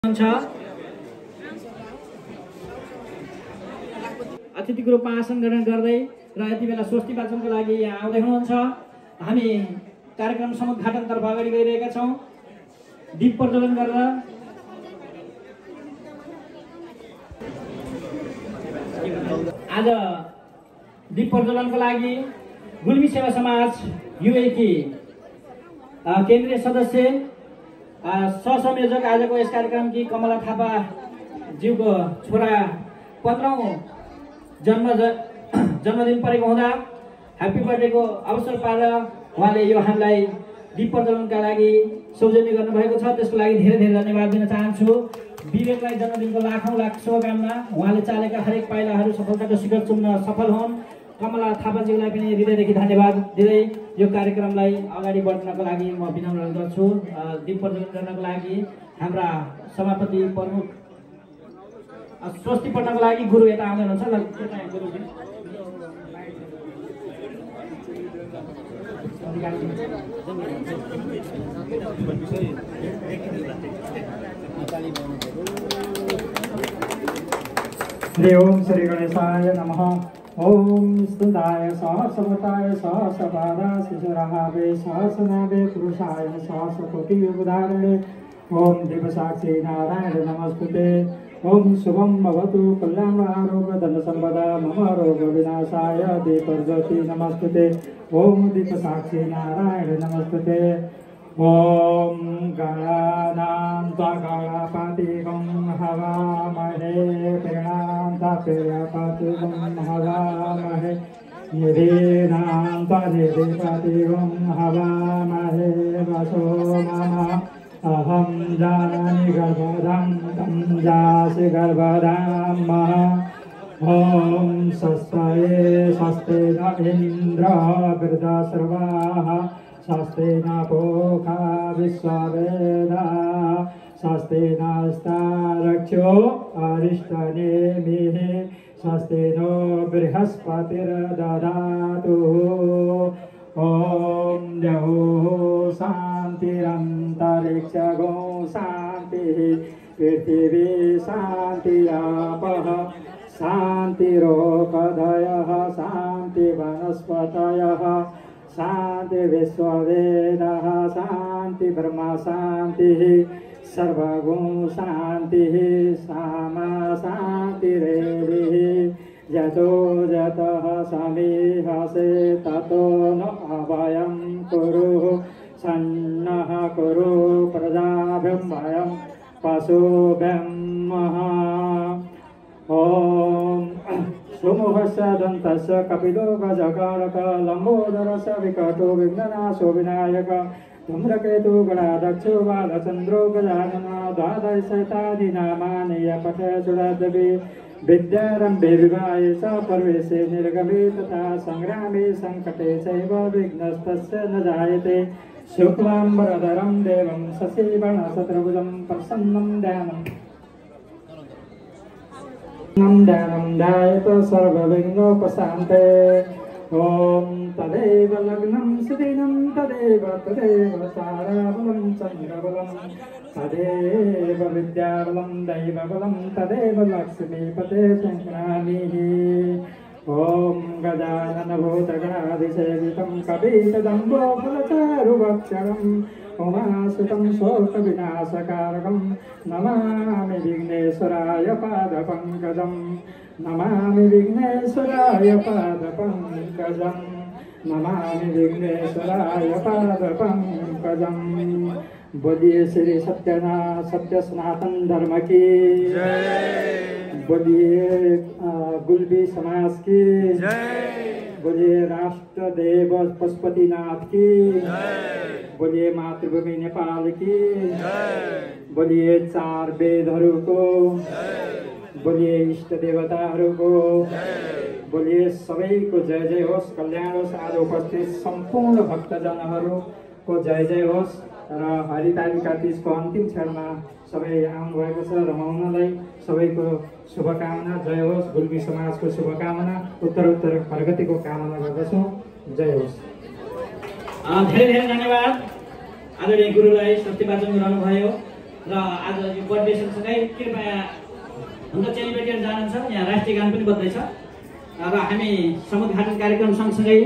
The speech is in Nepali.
अतिथिको रूपमा आसन ग्रहण गर्दै र यति बेला स्वस्ति वाचनको लागि यहाँ आउँदै हुनुहुन्छ। हामी कार्यक्रम समुद्घाटनतर्फ अगाडि गइरहेका छौँ। दीप प्रज्वलन गरेर आज दीप प्रज्वलनको लागि गुल्मी सेवा समाज युएकी केन्द्रीय सदस्य सहसंयोजक आजको यस कार्यक्रमकी कमला थापा ज्यूको छोरा 15औं जन्मदिन परेको हुँदा ह्याप्पी बर्थडेको अवसर पाएर उहाँले यो हामीलाई दीप प्रज्वलनका लागि सौजन्य गर्नुभएको छ। त्यसको लागि धेरै धेरै धन्यवाद दिन चाहन्छु। विवेकलाई जन्मदिनको लाखौं लाख शुभकामना। उहाँले चालेका हरेक पाइलाहरू सफलताको शिखर चुम्न सफल हुन्। कमला थापाज्यूलाई पनि हृदयदेखि धन्यवाद दिँदै यो कार्यक्रमलाई अगाडि बढ्नको लागि म विनम्र गर्छु। दीप प्रज्वलन गर्नको लागि हाम्रा सभापति प्रमुख स्वस्ति पढ्नको लागि गुरु यता आउँदै हुनुहुन्छ। श्री ओम श्री गणेशाय नमः। ओम स्तुताय सहस्रवताय सहस्रपादा शिशुरावे सहस्रनाभे पुरुषाय सहस्रकोटियुगधारिणे। ओम दिवसाक्षी नारायण नमस्ते। ओम शुभम भवतु कल्याण आरोग्य धन संपदा मम रोग विनाशाय दीपज्योति नमस्ते। ओम दीपसाक्षी नारायण नमस्ते। ओम गणानां त्वगणपतिगं हवामहे प्रणताप्रियपतिगं हवामहे निधीनां त्वनिधिपतिगं हवामहे वसो मम अहं जानामि गर्भधां तं जासि गर्भधां मह। ओम स्वस्ते न इन्द्र वृद्धश्रवाः स्वस्ते न पोखा विश्ववेदाः स्वस्ते नस्तारक्षो अरिष्टनेमिः स्वस्ते नो बृहस्पतिर्दधातु। ओम द्यौः शान्तिरन्तरिक्षगो शान्तिः पृथिवी शान्तिरापः शान्तिरोपधयः शान्तिवनस्पतयः शान्ति विश्ववेदः शान्ति ब्रह्म शान्तिः सर्वगुण शान्तिः सामा शान्तिरेभिः यतो यतः समीहसे ततो न अभयं कुरु सन्नः कुरु प्रजाभ्यं भयं पशुभ्यं महा। ओम सुमुखस्य दन्तस्य कपिलो गजकारक लम्बोदरस्य विकटो विघ्ननाशो विनायक धूम्रकेतु गणाध्यक्षो बालचन्द्रो गजानन द्वादशशतानि नामानि पठे सुरद्वि विद्यारम्भे विवाहे च प्रवेशे निर्गमे तथा संग्रामे संकटे चैव विघ्नस्तस्य न जायते। शुक्लाम्बरधरं देवं शशिवर्णशत्रुभुजं प्रसन्नं ध्यानं ध्यायेत सर्वविघ्नोपशान्ते। ओम तदेव लग्नं सुदिनं तदेव ताराबलं चन्द्रबलं तदेव विद्याबलं दैवबलं तदेव लक्ष्मीपते संक्रामिः। ओम गजानन भूतगणाधिसेवितं कपितदम्बोफलचारुभक्षणं उमासुतं शोकविनाशकारकं नमामि विघ्नेश्वराय पादपङ्कजं नमामि विघ्नेश्वराय पादपङ्कजं नमामि विघ्नेश्वराय पादपङ्कजं। बोलिए श्री सत्य सनातन धर्म की जय। बोलिए गुल्बी समाज की जय। बोलिए राष्ट्र देव पशुपतिनाथ की जय। बोलिए मातृभूमि नेपाल की जय। बोलिए चार वेदहरूको जय। बोलिए इष्ट देवताहरूको जय। बोलिए सबैको जय जय होस्, कल्याण होस्। आज उपस्थित सम्पूर्ण भक्तजनहरूको जय जय होस्। र हरितालिका तीजको अन्तिम क्षणमा सबै आउनुभएको छ रमाउनलाई। सबैको शुभकामना जय होस्। गुल्मी समाजको शुभकामना उत्तर प्रगतिको कामना गर्दछु। जय होस्। धेरै धेरै धन्यवाद। आदरणीय गुरुलाई स्वस्ति वाचन गराउनुभयो। र आज यो बर्थडे सँगसँगै कृपया हुन त चेलीबेटीहरू जानुहुन्छ यहाँ राष्ट्रिय गान पनि बज्दैछ र हामी समुद्घाटन कार्यक्रम सँगसँगै